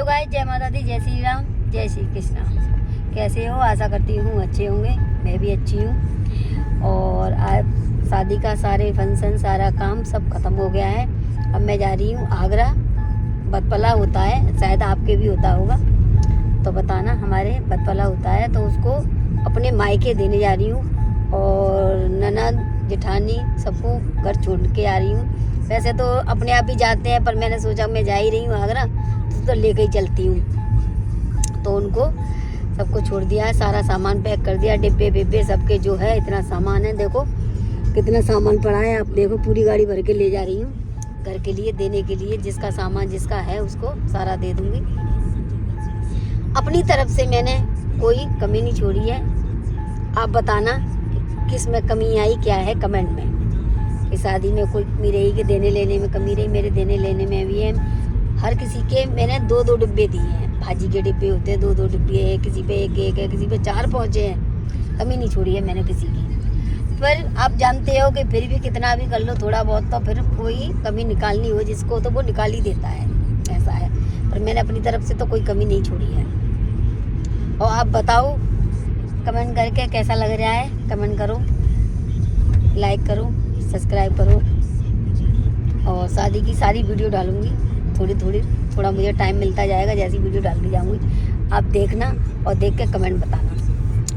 Guys, जय माता दी, जय श्री राम, जय श्री कृष्णा। कैसे हो? आशा करती हूँ अच्छे होंगे। मैं भी अच्छी हूँ। और आज शादी का सारे फंक्शन, सारा काम सब खत्म हो गया है। अब मैं जा रही हूँ आगरा। बतपला होता है, शायद आपके भी होता होगा तो बताना। हमारे बतपला होता है तो उसको अपने मायके देने जा रही हूँ। और ननद जेठानी सबको घर छोड़ के आ रही हूँ। वैसे तो अपने आप ही जाते हैं, पर मैंने सोचा मैं जा ही रही हूँ आगरा तो लेके ही चलती हूँ। तो उनको सबको छोड़ दिया है, सारा सामान पैक कर दिया, डिब्बे बिब्बे सबके जो है। इतना सामान है, देखो कितना सामान पड़ा है। आप देखो, पूरी गाड़ी भर के ले जा रही हूँ घर के लिए देने के लिए। जिसका सामान जिसका है उसको सारा दे दूँगी। अपनी तरफ से मैंने कोई कमी नहीं छोड़ी है। आप बताना किस में कमी आई, क्या है कमेंट में। कि शादी में कोई कमी रही, कि देने लेने में कमी रही। मेरे देने लेने में भी है। हर किसी के मैंने 2-2 डिब्बे दिए हैं। भाजी के डिब्बे होते हैं 2-2 डिब्बे है, किसी पे एक है, किसी पे 4 पहुँचे हैं। कमी नहीं छोड़ी है मैंने किसी की। पर आप जानते हो कि फिर भी कितना भी कर लो थोड़ा बहुत, तो फिर कोई कमी निकालनी हो जिसको तो वो निकाल ही देता है, ऐसा है। पर मैंने अपनी तरफ से तो कोई कमी नहीं छोड़ी है। और आप बताओ कमेंट करके कैसा लग रहा है, कमेंट करो, लाइक करो, सब्सक्राइब करो। और शादी की सारी वीडियो डालूंगी थोड़ा मुझे टाइम मिलता जाएगा, जैसी वीडियो डालती जाऊंगी। आप देखना और देख के कमेंट बताना।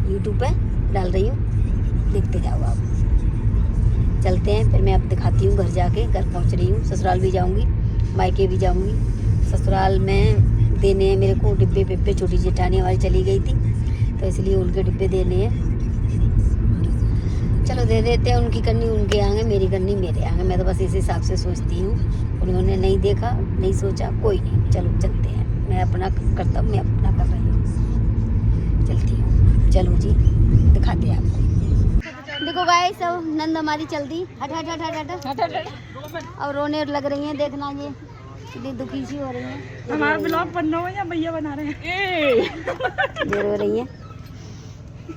यूट्यूब पे डाल रही हूँ, देखते जाओ आप। चलते हैं फिर, मैं अब दिखाती हूँ घर जाके। घर पहुँच रही हूँ, ससुराल भी जाऊँगी, मायके भी जाऊँगी। ससुराल में देने हैं मेरे को डिब्बे बिब्बे। छोटी जेठानी हमारी चली गई थी तो इसलिए उनके डिब्बे देने हैं। चलो दे देते हैं। उनकी करनी उनके आगे, मेरी करनी मेरे आगे। मैं तो बस इस हिसाब से सोचती हूँ। उन्होंने नहीं देखा, नहीं सोचा, कोई नहीं। चलो चलते हैं। मैं अपना कर्तव्य मैं अपना कर रही हूँ, चलती हूँ। चलो जी, दिखाते हैं आपको। देखो गाइस, सब नंद हमारी चल दी। हट हट हट हट हट हट। और रोने लग रही हैं, देखना ये कितनी दुखी सी हो रही है। हमारा ब्लॉग बन रहा है या भैया बना रहे हैं? ये रो रही है।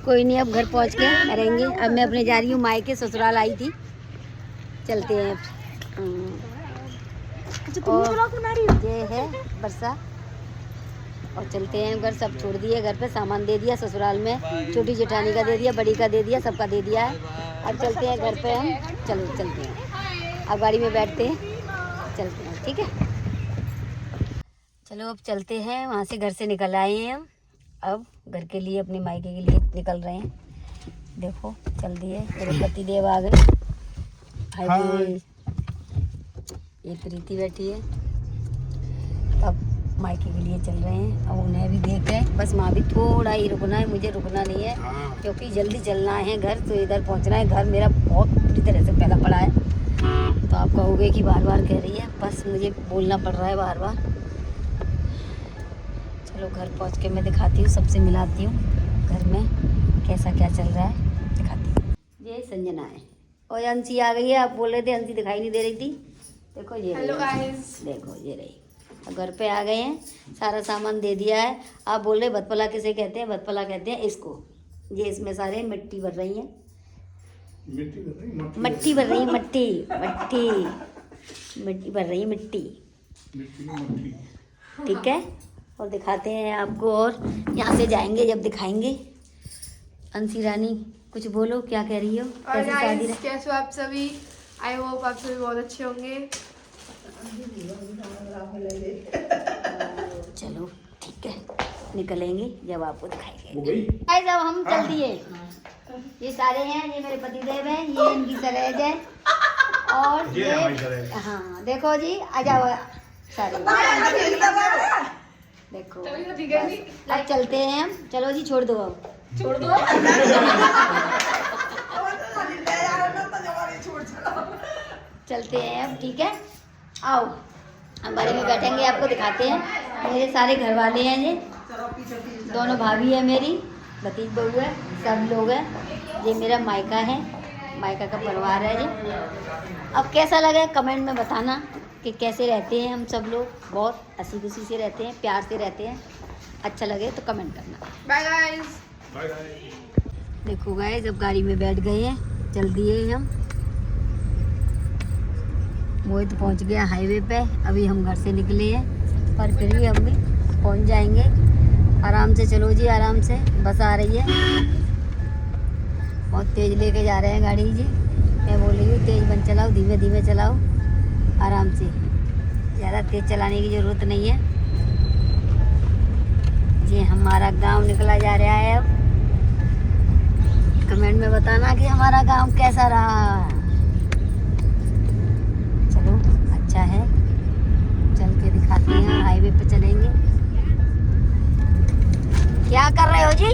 कोई नहीं, अब घर पहुंच के रहेंगे। अब मैं अपने जा रही हूँ मायके, ससुराल आई थी। चलते हैं। और ये है बरसा। और चलते हैं घर। सब छोड़ दिए घर पे, सामान दे दिया ससुराल में। छोटी जेठानी का दे दिया, बड़ी का दे दिया, सबका दे दिया है। अब चलते हैं घर पे हम। चलो चलते हैं, अब गाड़ी में बैठते हैं, चलते हैं, ठीक है। चलो अब चलते हैं। वहाँ से घर से निकल आए हैं हम। अब घर के लिए, अपने मायके के लिए निकल रहे हैं। देखो चल दिए, मेरे पति देव आ गए। हाय, ये प्रीति बैठी है। अब मायके के लिए चल रहे हैं। अब उन्हें भी देख गए, बस वहाँ भी थोड़ा ही रुकना है, मुझे रुकना नहीं है क्योंकि जल्दी चलना है घर। तो इधर पहुँचना है। घर मेरा बहुत पूरी तरह से फैला पड़ा है। तो आप कहोगे कि बार बार कह रही है, बस मुझे बोलना पड़ रहा है बार बार। चलो घर पहुंच के मैं दिखाती हूँ, सबसे मिलाती हूँ घर में कैसा क्या चल रहा है, दिखाती हूँ। ये संजना है और अंशी आ गई है। आप बोल रहे थे अंशी दिखाई नहीं दे रही थी। देखो ये, हेलो गाइस, देखो ये रही। अब घर पे आ गए हैं, सारा सामान दे दिया है। आप बोल रहे बतपला किसे कहते हैं? बतपला कहते हैं इसको। ये इसमें सारे मिट्टी भर रही है, मिट्टी भर रही है, मिट्टी भर रही है, मिट्टी, ठीक है। और दिखाते हैं आपको। और यहाँ से जाएंगे जब दिखाएंगे। अंशी रानी कुछ बोलो, क्या कह रही हो? कैसे शादी? कैसे हो आप सभी? आई होप आप सभी बहुत अच्छे होंगे। चलो ठीक है, निकलेंगे जब आपको दिखाएंगे। गाइस अब हम चल दिए। ये सारे हैं, ये मेरे पति देव हैं, ये इनकी सरेज है। और ये हाँ देखो जी, आ जाओ सारे, देखो। अब चलते हैं हम। चलो जी, छोड़ दो, अब छोड़ दो। चलते हैं अब, ठीक है। आओ हम गाड़ी में बैठेंगे, आपको दिखाते हैं। मेरे सारे घर वाले हैं, ये दोनों भाभी है मेरी, भतीज बहू है, सब लोग हैं। ये मेरा मायका है, मायका का परिवार है जी। अब कैसा लगे कमेंट में बताना कि कैसे रहते हैं हम सब लोग। बहुत हंसी खुशी से रहते हैं, प्यार से रहते हैं। अच्छा लगे तो कमेंट करना। Bye guys. देखो गाइस, अब गाड़ी में बैठ गए हैं, चल दिए हम। मोहित पहुंच गया हाईवे पे। अभी हम घर से निकले हैं, पर फिर भी हमने पहुंच जाएंगे। आराम से चलो जी, आराम से। बस आ रही है, बहुत तेज़ लेके जा रहे हैं गाड़ी जी। मैं बोल रही हूँ तेज़ बंद चलाओ, धीमे धीमे चलाओ, आराम से, ज़्यादा तेज़ चलाने की ज़रूरत नहीं है। ये हमारा गांव निकला जा रहा है। अब कमेंट में बताना कि हमारा गांव कैसा रहा। चलो अच्छा है, चल के दिखाते हैं, हाईवे पे चलेंगे। क्या कर रहे हो जी?